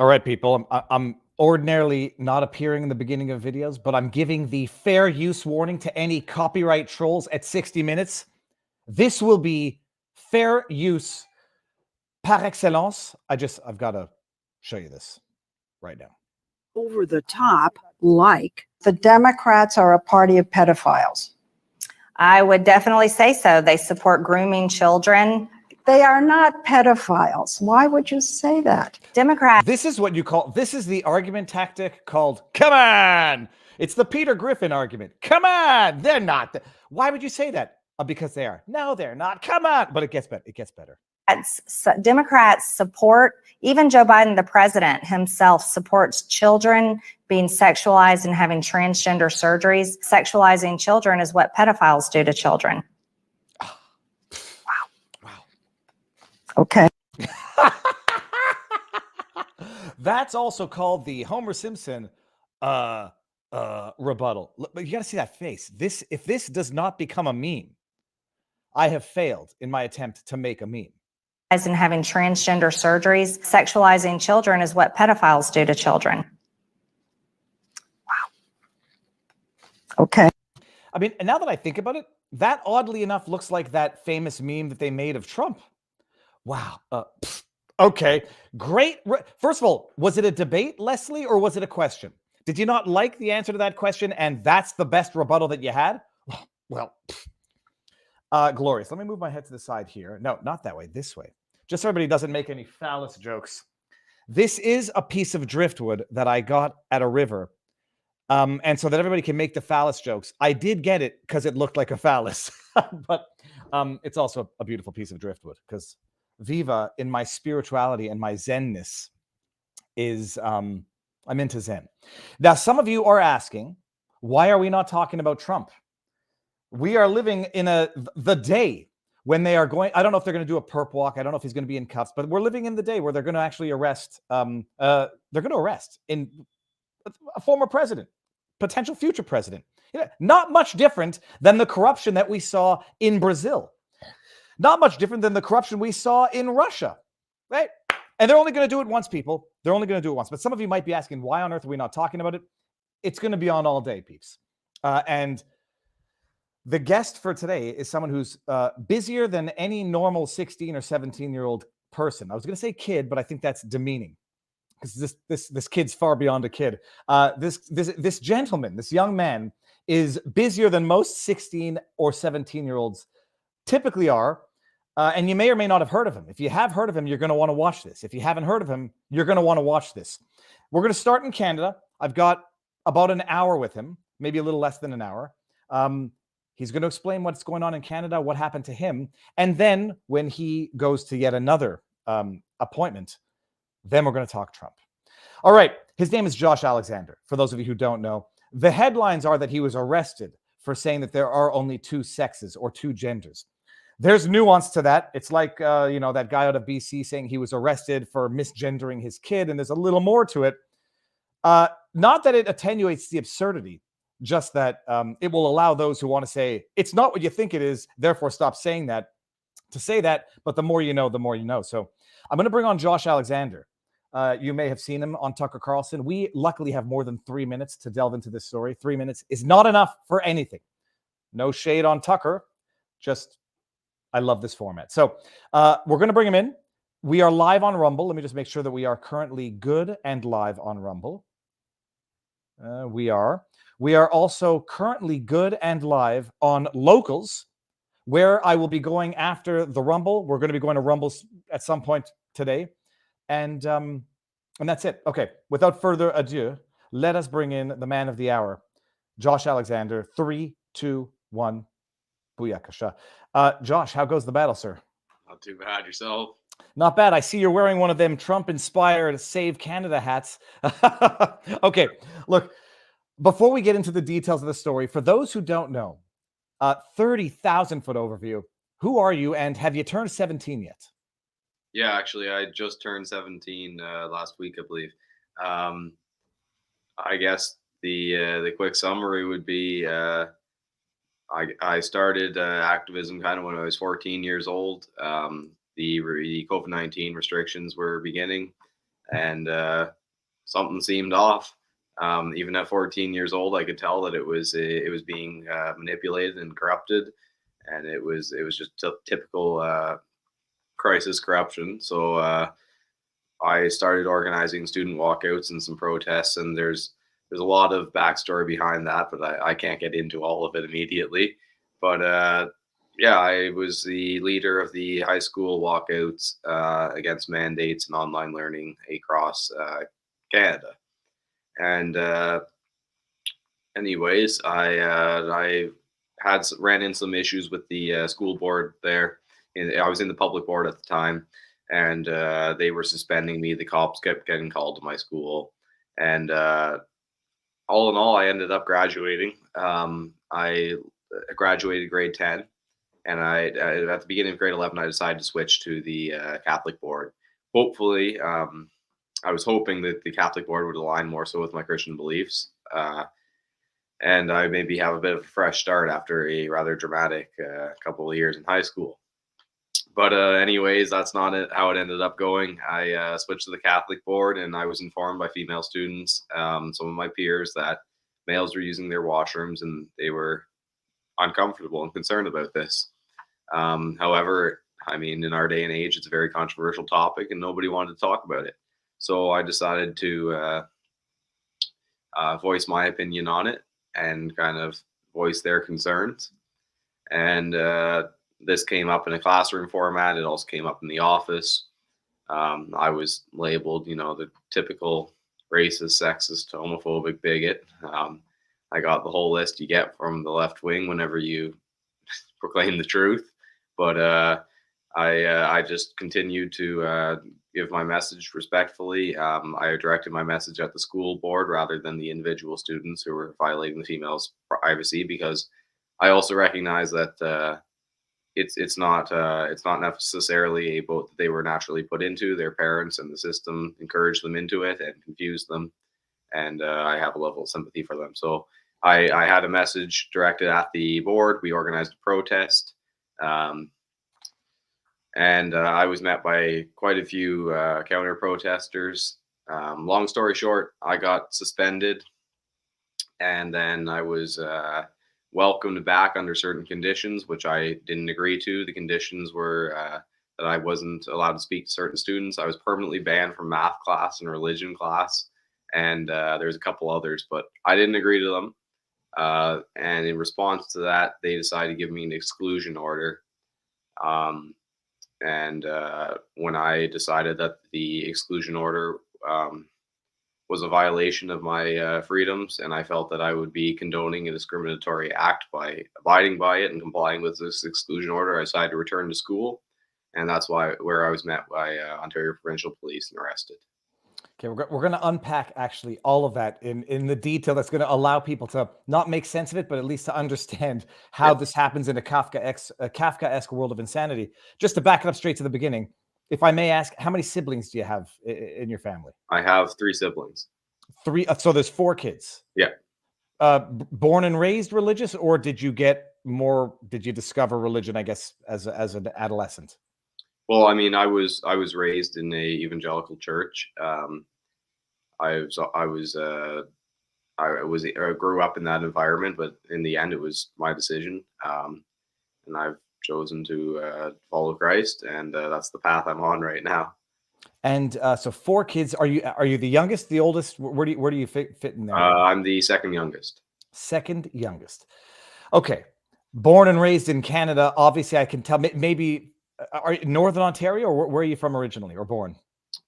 All right, people. I'm ordinarily not appearing in the beginning of videos, but I'm giving the fair use warning to any copyright trolls at 60 minutes. This will be fair use par excellence. I've got to show you this right now. Over the top, like the Democrats are a party of pedophiles. I would definitely say so. They support grooming children. They are not pedophiles. Why would you say that? Democrats. This is what you call, this is the argument tactic called, come on. It's the Peter Griffin argument. Come on. They're not. Why would you say that? Because they are. No, they're not. Come on. But it gets better. It gets better. Democrats support, even Joe Biden, the president himself, supports children being sexualized and having transgender surgeries. Sexualizing children is what pedophiles do to children. Wow. Okay. That's also called the Homer Simpson rebuttal. But you got to see that face. If this does not become a meme, I have failed in my attempt to make a meme. And having transgender surgeries. Sexualizing children is what pedophiles do to children. Wow. Okay. I mean, and now that I think about it, that oddly enough looks like that famous meme that they made of Trump. Wow. Okay. Great. First of all, was it a debate, Leslie, or was it a question? Did you not like the answer to that question and that's the best rebuttal that you had? Well, glorious. Let me move my head to the side here. No, not that way. This way. Just so everybody doesn't make any phallus jokes. This is a piece of driftwood that I got at a river. And so that everybody can make the phallus jokes. I did get it because it looked like a phallus. But it's also a beautiful piece of driftwood because Viva, in my spirituality and my Zenness, is I'm into Zen. Now, some of you are asking, why are we not talking about Trump? We are living in the day when they are going. I don't know if they're going to do a perp walk. I don't know if he's going to be in cuffs, but we're living in the day where they're going to actually arrest. They're going to arrest in a former president, potential future president. Not much different than the corruption that we saw in Brazil. Not much different than the corruption we saw in Russia, right? And they're only going to do it once, people. They're only going to do it once. But some of you might be asking, why on earth are we not talking about it? It's going to be on all day, peeps. And the guest for today is someone who's busier than any normal 16 or 17-year-old person. I was going to say kid, but I think that's demeaning because this kid's far beyond a kid. This gentleman, this young man, is busier than most 16 or 17-year-olds typically are. And you may or may not have heard of him. If you have heard of him, you're going to want to watch this. If you haven't heard of him, you're going to want to watch this. We're going to start in Canada. I've got about an hour with him, maybe a little less than an hour. He's going to explain what's going on in Canada, what happened to him. And then when he goes to yet another appointment, then we're going to talk Trump. All right. His name is Josh Alexander. For those of you who don't know, the headlines are that he was arrested for saying that there are only two sexes or two genders. There's nuance to that. It's like, that guy out of BC saying he was arrested for misgendering his kid. And there's a little more to it. Not that it attenuates the absurdity, just that it will allow those who want to say, it's not what you think it is, therefore stop saying that, to say that. But the more you know, the more you know. So I'm going to bring on Josh Alexander. You may have seen him on Tucker Carlson. We luckily have more than 3 minutes to delve into this story. 3 minutes is not enough for anything. No shade on Tucker. Just, I love this format. So we're going to bring him in. We are live on Rumble. Let me just make sure that we are currently good and live on Rumble. We are. We are also currently good and live on Locals, where I will be going after the Rumble. We're going to be going to Rumbles at some point today. And that's it. Okay. Without further ado, let us bring in the man of the hour, Josh Alexander. 3, 2, 1. Booyakasha. Josh, how goes the battle, sir? Not too bad. Yourself? Not bad. I see you're wearing one of them Trump-inspired Save Canada hats. Okay. Look, before we get into the details of the story, for those who don't know, 30,000-foot overview, who are you and have you turned 17 yet? Yeah, actually, I just turned 17 last week, I believe. I guess the quick summary would be I started activism kind of when I was 14 years old. The COVID-19 restrictions were beginning. and something seemed off. Even at 14 years old, I could tell that it was being manipulated and corrupted, and it was just typical crisis corruption. So I started organizing student walkouts and some protests, and there's a lot of backstory behind that, but I can't get into all of it immediately. But yeah, I was the leader of the high school walkouts against mandates and online learning across Canada. And anyways, I ran into some issues with the school board there. And I was in the public board at the time, and they were suspending me. The cops kept getting called to my school, and all in all, I ended up graduating. I graduated grade 10, and at the beginning of grade 11, I decided to switch to the Catholic board. Hopefully, I was hoping that the Catholic board would align more so with my Christian beliefs, and I maybe have a bit of a fresh start after a rather dramatic couple of years in high school. But anyways, that's not how it ended up going. I switched to the Catholic board, and I was informed by female students, some of my peers, that males were using their washrooms, and they were uncomfortable and concerned about this. However, I mean, in our day and age, it's a very controversial topic, and nobody wanted to talk about it. So I decided to voice my opinion on it and kind of voice their concerns. And this came up in a classroom format. It also came up in the office. I was labeled, the typical racist, sexist, homophobic bigot. I got the whole list you get from the left wing whenever you proclaim the truth. But I just continued to give my message respectfully. I directed my message at the school board rather than the individual students who were violating the females' privacy, because I also recognize that it's not necessarily a boat that they were naturally put into. Their parents and the system encouraged them into it and confused them, and I have a level of sympathy for them. So I had a message directed at the board. We organized a protest, and I was met by quite a few counter protesters. Long story short, I got suspended, and then I was welcomed back under certain conditions, which I didn't agree to. The conditions were that I wasn't allowed to speak to certain students. I was permanently banned from math class and religion class, and there's a couple others, but I didn't agree to them. And in response to that, they decided to give me an exclusion order. And when I decided that the exclusion order was a violation of my freedoms, and I felt that I would be condoning a discriminatory act by abiding by it and complying with this exclusion order, I decided to return to school, and that's where I was met by Ontario Provincial Police and arrested. Okay, we're going to unpack actually all of that in the detail that's going to allow people to not make sense of it, but at least to understand how this happens in a Kafkaesque world of insanity. Just to back it up straight to the beginning, if I may ask, how many siblings do you have in your family? I have 3 siblings. 3. So there's 4 kids. Yeah. Born and raised religious, or did you discover religion, I guess, as an adolescent? Well, I mean, I was raised in a evangelical church. I grew up in that environment, but in the end, it was my decision, and I've chosen to follow Christ, and that's the path I'm on right now. And so 4 kids. Are you the youngest, the oldest? Where do you fit in there? I'm the second youngest. Second youngest. Okay. Born and raised in Canada. Obviously, I can tell. Maybe are you Northern Ontario, or where are you from originally, or born?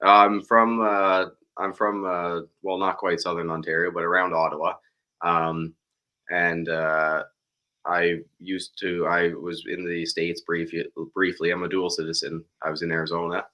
I'm from well, not quite Southern Ontario, but around Ottawa. And I was in the States briefly. I'm a dual citizen. I was in Arizona,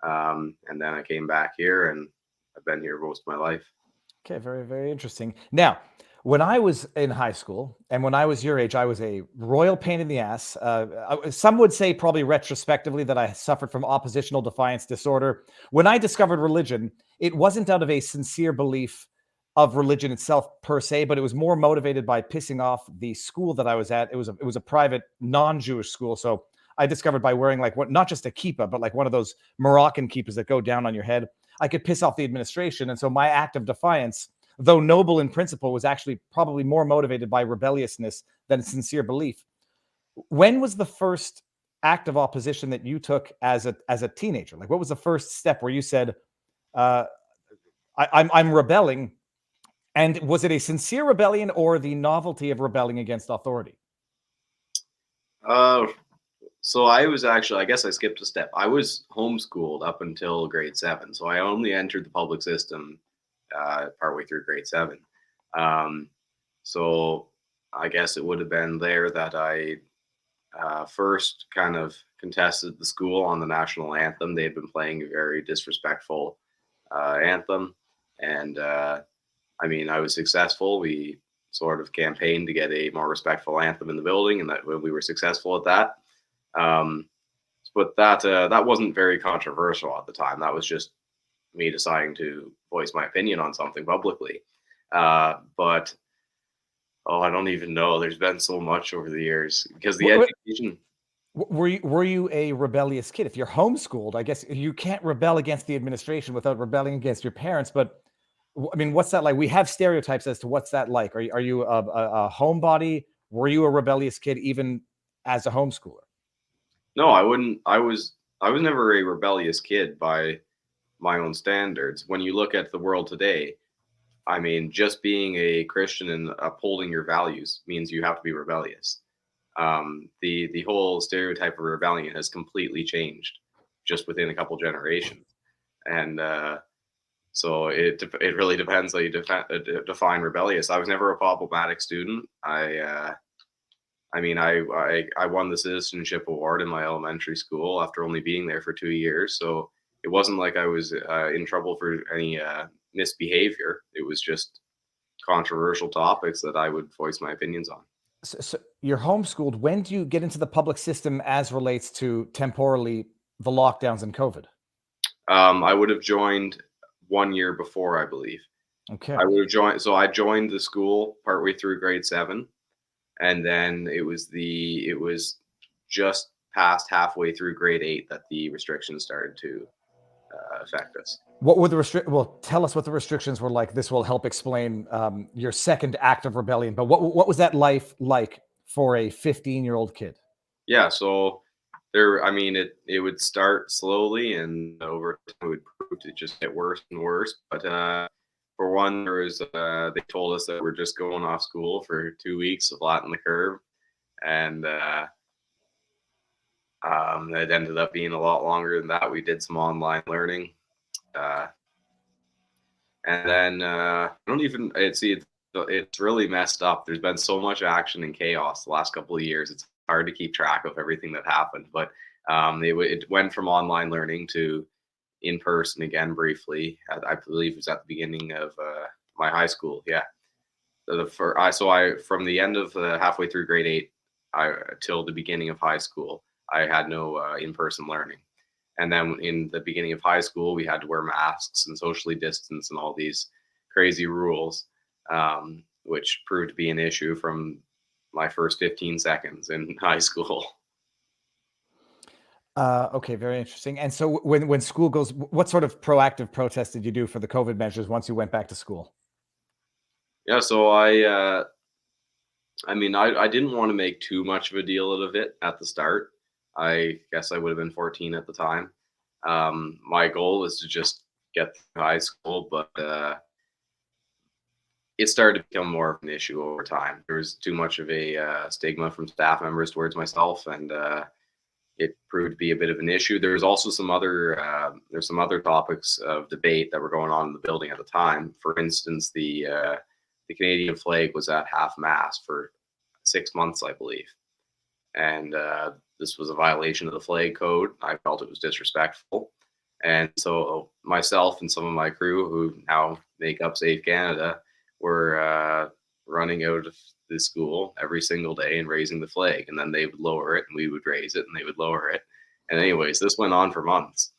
and then I came back here, and I've been here most of my life. Okay, very, very interesting. Now, when I was in high school and when I was your age, I was a royal pain in the ass. Some would say probably retrospectively that I suffered from oppositional defiance disorder. When I discovered religion, it wasn't out of a sincere belief of religion itself per se, but it was more motivated by pissing off the school that I was at. It was a private non-Jewish school. So I discovered by wearing not just a kippah, but like one of those Moroccan kippahs that go down on your head. I could piss off the administration. And so my act of defiance, though noble in principle, was actually probably more motivated by rebelliousness than sincere belief. When was the first act of opposition that you took as a teenager? Like, what was the first step where you said, I'm rebelling? And was it a sincere rebellion or the novelty of rebelling against authority? So I was actually, I guess I skipped a step. I was homeschooled up until grade 7. So I only entered the public system partway through grade 7. So I guess it would have been there that I first kind of contested the school on the national anthem. They had been playing a very disrespectful anthem. And I mean, I was successful. We sort of campaigned to get a more respectful anthem in the building, and that we were successful at that. But that wasn't very controversial at the time. That was just me deciding to voice my opinion on something publicly. But I don't even know. There's been so much over the years because the education. Were you a rebellious kid? If you're homeschooled, I guess you can't rebel against the administration without rebelling against your parents. But I mean, what's that like? We have stereotypes as to what's that like. Are you a homebody? Were you a rebellious kid even as a homeschooler? No, I wouldn't. I was never a rebellious kid by my own standards. When you look at the world today, I mean, just being a Christian and upholding your values means you have to be rebellious. The whole stereotype of rebellion has completely changed just within a couple generations, and so it really depends how you define rebellious. I was never a problematic student. I mean, I won the citizenship award in my elementary school after only being there for 2 years. So it wasn't like I was in trouble for any misbehavior. It was just controversial topics that I would voice my opinions on. So you're homeschooled. When do you get into the public system as relates to temporally the lockdowns and COVID? I would have joined 1 year before, I believe. Okay. I would have joined. So I joined the school partway through grade 7. And then it was just past halfway through grade 8 that the restrictions started to affect us. What were the Well, tell us what the restrictions were like. This will help explain your second act of rebellion. But what was that life like for a 15-year-old kid? Yeah, so there. I mean, it would start slowly, and over time it would prove to just get worse and worse. But for one, there was they told us that we're just going off school for 2 weeks to flatten the curve, and it ended up being a lot longer than that. We did some online learning, and then I don't even it's really messed up. There's been so much action and chaos the last couple of years. It's hard to keep track of everything that happened, but it went from online learning to in person again briefly. I believe it was at the beginning of my high school. Yeah, from the end of halfway through grade 8 till the beginning of high school, I had no in-person learning. And then in the beginning of high school, we had to wear masks and socially distance and all these crazy rules, which proved to be an issue from my first 15 seconds in high school. Okay, very interesting. And so when school goes, what sort of proactive protest did you do for the COVID measures once you went back to school? Yeah, so I mean, I didn't want to make too much of a deal out of it at the start. I guess I would have been 14 at the time. My goal was to just get through high school, but it started to become more of an issue over time. There was too much of a stigma from staff members towards myself, and it proved to be a bit of an issue. There's also some other topics of debate that were going on in the building at the time. For instance, the Canadian flag was at half mast for 6 months, I believe, and this was a violation of the flag code. I felt it was disrespectful, and so myself and some of my crew, who now make up Safe Canada, were running out of the school every single day and raising the flag, and then they would lower it and we would raise it and they would lower it. And anyways, this went on for months.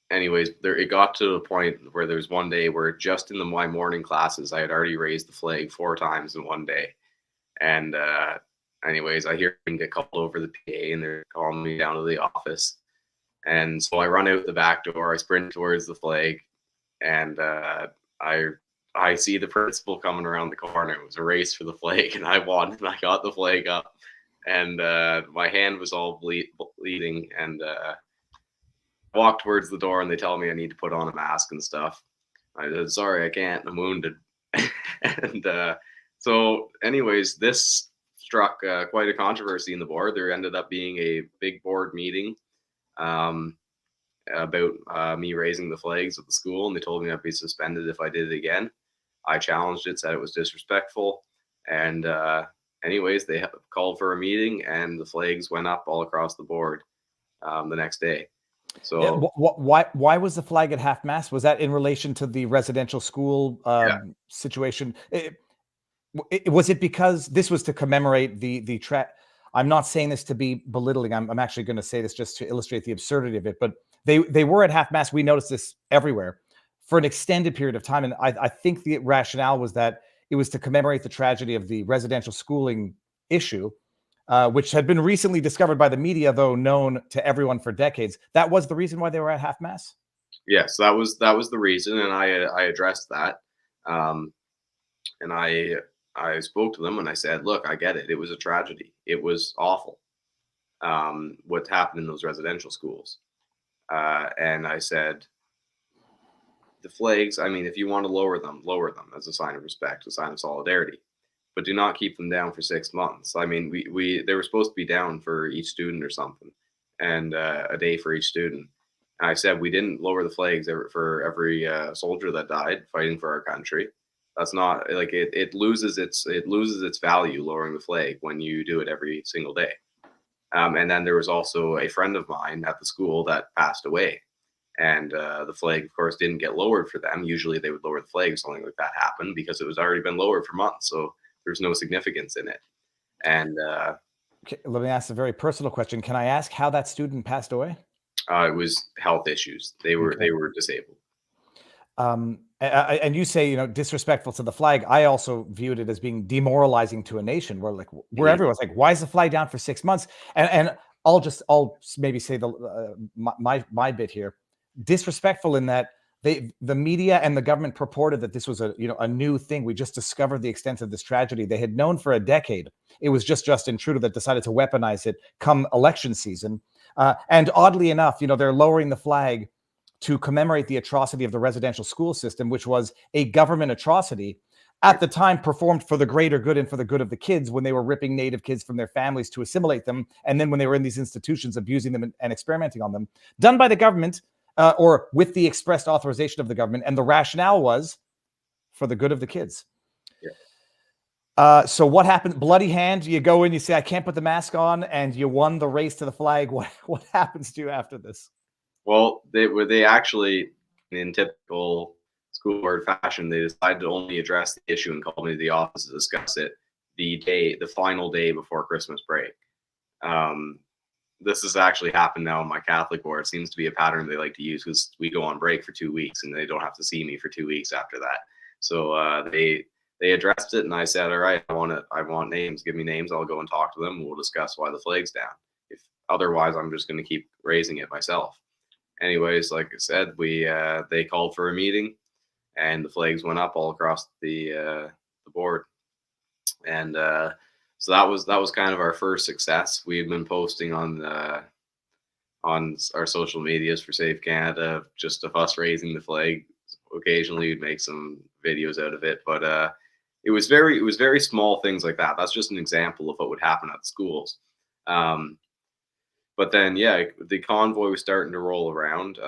Anyways, it got to the point where there was one day where just in my morning classes, I had already raised the flag 4 times in one day. And anyways, I hear him get called over the PA and they're calling me down to the office. And so I run out the back door, I sprint towards the flag, and I see the principal coming around the corner. It was a race for the flag, and I won, and I got the flag up, and my hand was all bleeding, and walked towards the door, and they tell me I need to put on a mask and stuff. I said, sorry, I can't, I'm wounded. And so anyways, this struck quite a controversy in the board. There ended up being a big board meeting um, about me raising the flags at the school, and they told me I'd be suspended if I did it again. I challenged it, said it was disrespectful, and anyways, they called for a meeting, and the flags went up all across the board the next day. So Yeah, why was the flag at half mast? Was that in relation to the residential school situation? Was it because this was to commemorate the I'm not saying this to be belittling. I'm actually going to say this just to illustrate the absurdity of it. But they were at half mast. We noticed this everywhere for an extended period of time, and I think the rationale was that it was to commemorate the tragedy of the residential schooling issue. Which had been recently discovered by the media, though known to everyone for decades. That was the reason why they were at half mast. yes, that was the reason, and I addressed that, and I spoke to them and I said, look, I get it. It was a tragedy. It was awful. What happened in those residential schools, and I said, the flags. I mean, if you want to lower them as a sign of respect, a sign of solidarity, but do not keep them down for 6 months. I mean, they were supposed to be down for each student or something, and a day for each student. And I said we didn't lower the flags for every soldier that died fighting for our country. That's not like it loses its value lowering the flag when you do it every single day. And then there was also a friend of mine at the school that passed away, and the flag, of course, didn't get lowered for them. Usually, they would lower the flag if something like that happened because it was already been lowered for months. So there's no significance in it. And Okay, let me ask a very personal question. Can I ask how that student passed away? it was health issues. They were disabled. And you say, disrespectful to the flag. I also viewed it as being demoralizing to a nation where everyone's like, why is the flag down for 6 months? And I'll maybe say my bit here. Disrespectful in that the media and the government purported that this was a new thing. We just discovered the extent of this tragedy. They had known for a decade. It was just Justin Trudeau that decided to weaponize it come election season. And oddly enough, they're lowering the flag to commemorate the atrocity of the residential school system, which was a government atrocity at the time performed for the greater good and for the good of the kids when they were ripping Native kids from their families to assimilate them. And then when they were in these institutions, abusing them and experimenting on them, done by the government or with the expressed authorization of the government. And the rationale was for the good of the kids. Yeah. So what happened? Bloody hand. You go in, you say, I can't put the mask on, and you won the race to the flag. What happens to you after this? Well, they actually, in typical school board fashion, they decided to only address the issue and call me to the office to discuss it the final day before Christmas break. This has actually happened now on my Catholic board. It seems to be a pattern they like to use because we go on break for 2 weeks and they don't have to see me for 2 weeks after that. So they addressed it, and I said, all right, I want names. Give me names. I'll go and talk to them. And we'll discuss why the flag's down. If otherwise, I'm just going to keep raising it myself. Anyways, like I said, they called for a meeting, and the flags went up all across the board, and so that was kind of our first success. We had been posting on our social medias for Save Canada, just of us raising the flag. Occasionally, we'd make some videos out of it, but it was very small things like that. That's just an example of what would happen at the schools. But then, yeah, the convoy was starting to roll around.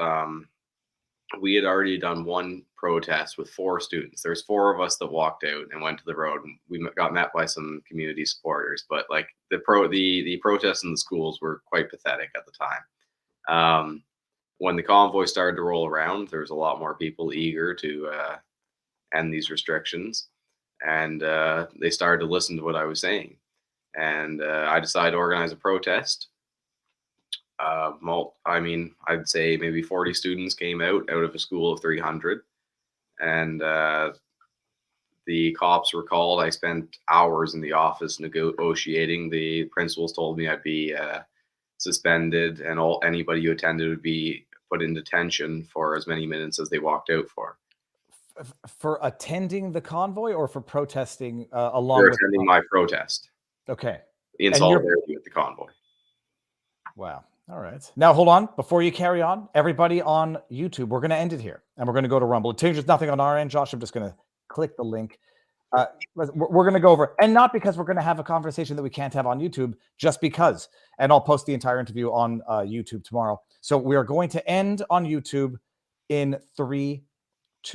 We had already done one protest with 4 students. There's 4 of us that walked out and went to the road. And we got met by some community supporters, but like the protests in the schools were quite pathetic at the time. When the convoy started to roll around, there was a lot more people eager to end these restrictions, and they started to listen to what I was saying. And I decided to organize a protest. I'd say maybe 40 students came out of a school of 300, and the cops were called. I spent hours in the office negotiating. The principals told me I'd be suspended, and anybody who attended would be put in detention for as many minutes as they walked out for. For attending the convoy or for protesting along For with attending my protest Okay. in And solidarity with the convoy. Wow. All right. Now, hold on. Before you carry on, everybody on YouTube, we're going to end it here. And we're going to go to Rumble. It changes nothing on our end, Josh. I'm just going to click the link. We're going to go over, and not because we're going to have a conversation that we can't have on YouTube, just because. And I'll post the entire interview on YouTube tomorrow. So we are going to end on YouTube in 3,